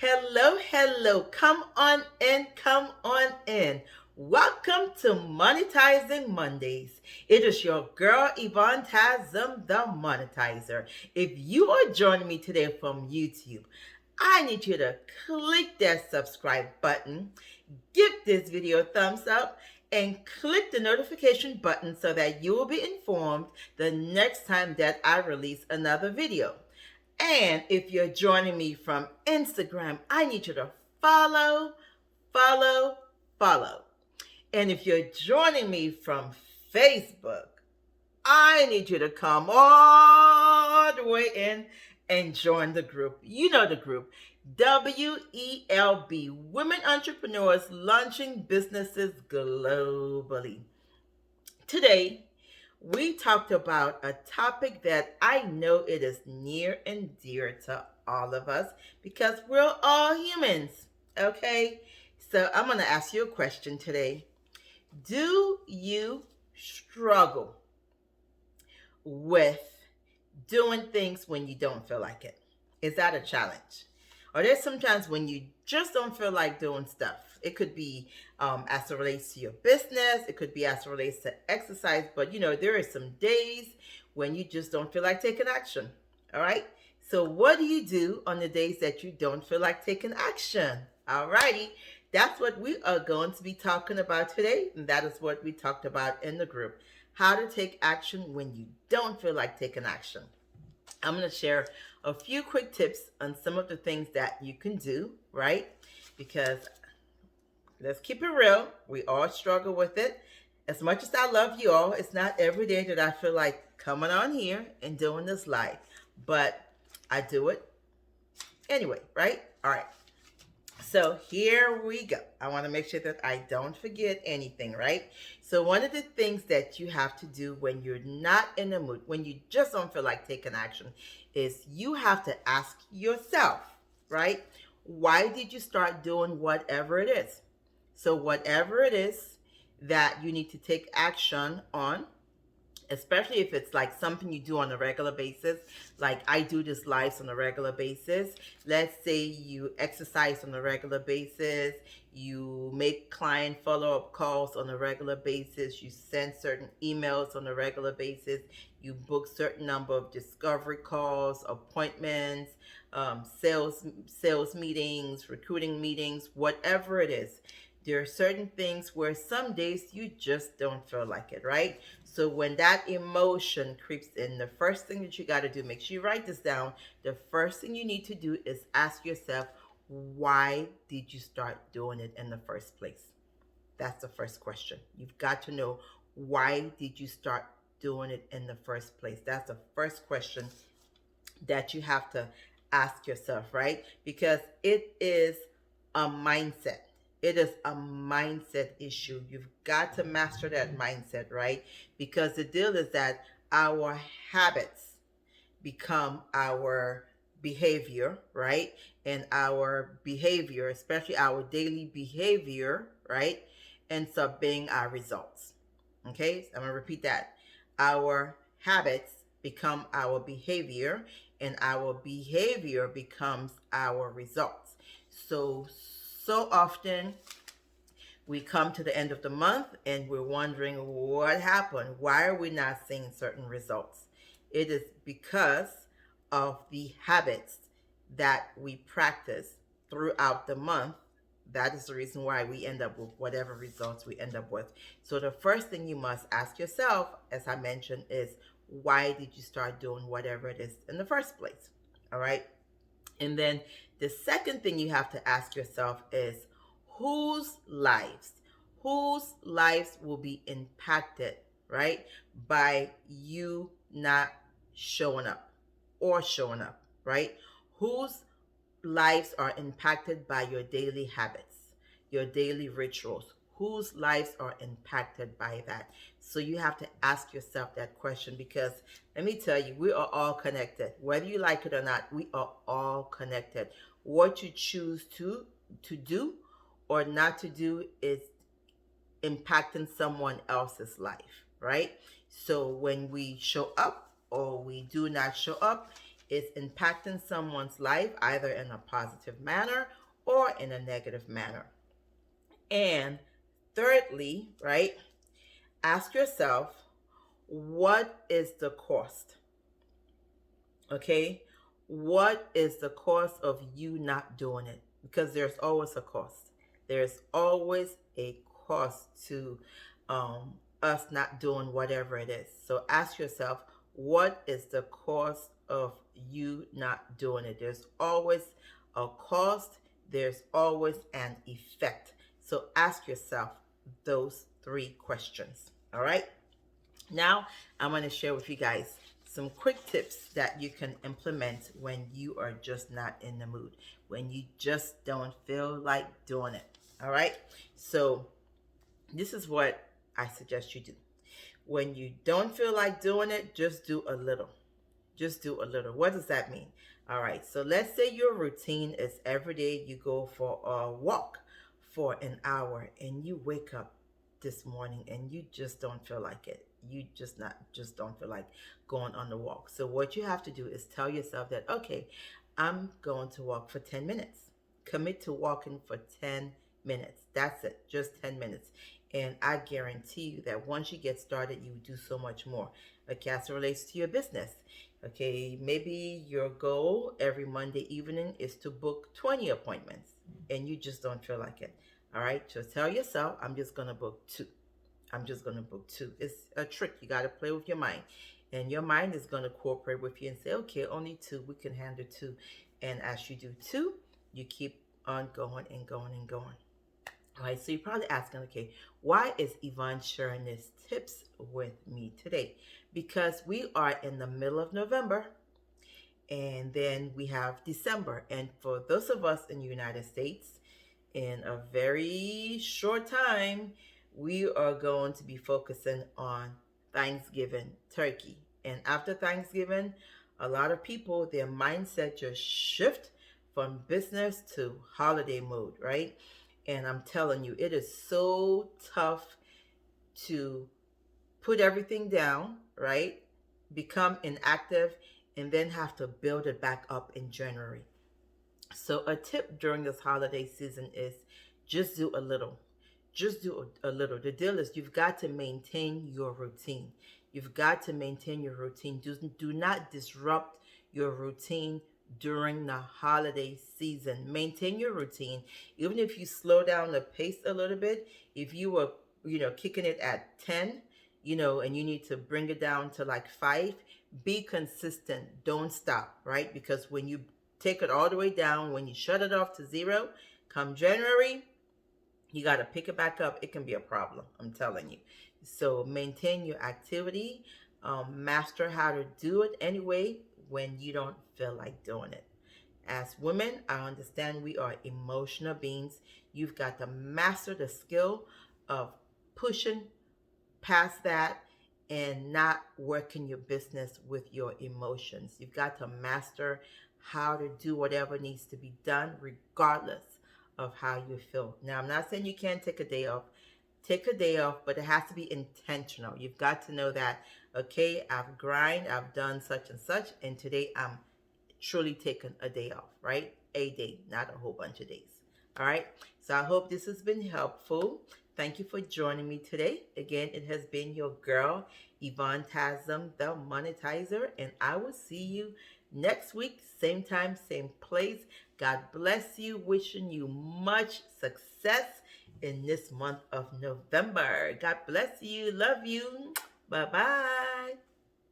Hello, hello. Come on in, come on in. Welcome to Monetizing Mondays. It is your girl Yvonne Tazum, the monetizer. If you are joining me today from YouTube, I need you to click that subscribe button, give this video a thumbs up, and click the notification button so that you will be informed the next time that I release another video. And if you're joining me from Instagram, I need you to follow, follow, follow. And if you're joining me from Facebook, I need you to come all the way in and join the group. You know the group. WELB, Women Entrepreneurs Launching Businesses Globally. Today, we talked about a topic that I know it is near and dear to all of us because we're all humans, okay? So I'm going to ask you a question today. Do you struggle with doing things when you don't feel like it? Is that a challenge? Or there's sometimes when you just don't feel like doing stuff. It could be as it relates to your business. It could be as it relates to exercise. But there are some days when you just don't feel like taking action. All right. So what do you do on the days that you don't feel like taking action? All righty. That's what we are going to be talking about today. And that is what we talked about in the group. How to take action when you don't feel like taking action. I'm going to share a few quick tips on some of the things that you can do, right? Because let's keep it real. We all struggle with it. As much as I love you all, it's not every day that I feel like coming on here and doing this live, but I do it anyway, right? All right. So here we go. I want to make sure that I don't forget anything, right? So one of the things that you have to do when you're not in the mood, when you just don't feel like taking action, is you have to ask yourself, right? Why did you start doing whatever it is? So whatever it is that you need to take action on, especially if it's like something you do on a regular basis, like I do this lives on a regular basis. Let's say you exercise on a regular basis, you make client follow-up calls on a regular basis, you send certain emails on a regular basis, you book certain number of discovery calls, appointments, sales meetings, recruiting meetings, whatever it is. There are certain things where some days you just don't feel like it, right? So when that emotion creeps in, the first thing that you got to do, make sure you write this down. The first thing you need to do is ask yourself, why did you start doing it in the first place? That's the first question. You've got to know, why did you start doing it in the first place? That's the first question that you have to ask yourself, right? Because it is a mindset. It is a mindset issue. You've got to master that mindset, right? Because the deal is that our habits become our behavior, right? And our behavior, especially our daily behavior, right, ends up being our results. Okay, so I'm going to repeat that. Our habits become our behavior, and our behavior becomes our results. So often we come to the end of the month and we're wondering what happened. Why are we not seeing certain results? It is because of the habits that we practice throughout the month. That is the reason why we end up with whatever results we end up with. So the first thing you must ask yourself, as I mentioned, is why did you start doing whatever it is in the first place? All right. And then the second thing you have to ask yourself is, whose lives will be impacted, right, by you not showing up or showing up, right? Whose lives are impacted by your daily habits, your daily rituals? Whose lives are impacted by that? So you have to ask yourself that question, because let me tell you, we are all connected. Whether you like it or not, we are all connected. What you choose to do or not to do is impacting someone else's life, right? So when we show up or we do not show up, is impacting someone's life either in a positive manner or in a negative manner. And thirdly, right, ask yourself, what is the cost? Okay? What is the cost of you not doing it? Because there's always a cost. There's always a cost to us not doing whatever it is. So ask yourself, what is the cost of you not doing it? There's always a cost, there's always an effect. So ask yourself those three questions. All right? Now, I'm going to share with you guys some quick tips that you can implement when you are just not in the mood, when you just don't feel like doing it. All right? So, this is what I suggest you do. When you don't feel like doing it, just do a little. Just do a little. What does that mean? All right. So, let's say your routine is every day you go for a walk for an hour and you wake up this morning and you just don't feel like it. You just don't feel like going on the walk. So what you have to do is tell yourself that, okay, I'm going to walk for 10 minutes. Commit to walking for 10 minutes. That's it. Just 10 minutes. And I guarantee you that once you get started, you do so much more. Okay, as it relates to your business. Okay, maybe your goal every Monday evening is to book 20 appointments and you just don't feel like it. All right, so tell yourself, I'm just going to book 2. I'm just going to book 2. It's a trick. You got to play with your mind. And your mind is going to cooperate with you and say, okay, only 2. We can handle 2. And as you do 2, you keep on going and going and going. All right, so you're probably asking, okay, why is Yvonne sharing these tips with me today? Because we are in the middle of November, and then we have December. And for those of us in the United States, in a very short time, we are going to be focusing on Thanksgiving turkey. And after Thanksgiving, a lot of people, their mindset just shift from business to holiday mode, right? And I'm telling you, it is so tough to put everything down, right? Become inactive and then have to build it back up in January. So a tip during this holiday season is just do a little. Just do a little. The deal is you've got to maintain your routine. You've got to maintain your routine. Do not disrupt your routine during the holiday season. Maintain your routine. Even if you slow down the pace a little bit, if you were, kicking it at 10, and you need to bring it down to like 5, be consistent. Don't stop, right? Because when you take it all the way down, when you shut it off to 0, come January, you got to pick it back up. It can be a problem, I'm telling you. So maintain your activity. Master how to do it anyway when you don't feel like doing it. As women, I understand we are emotional beings. You've got to master the skill of pushing past that and not working your business with your emotions. You've got to master how to do whatever needs to be done, regardless of how you feel. Now, I'm not saying you can't take a day off. Take a day off, but it has to be intentional. You've got to know that, okay, I've done such and such, and today I'm truly taking a day off, right? A day, not a whole bunch of days. All right. So I hope this has been helpful. Thank you for joining me today. Again, it has been your girl, Yvonne Tasm, the Monetizer, and I will see you next week, same time, same place. God bless you. Wishing you much success in this month of November. God bless you. Love you. Bye-bye.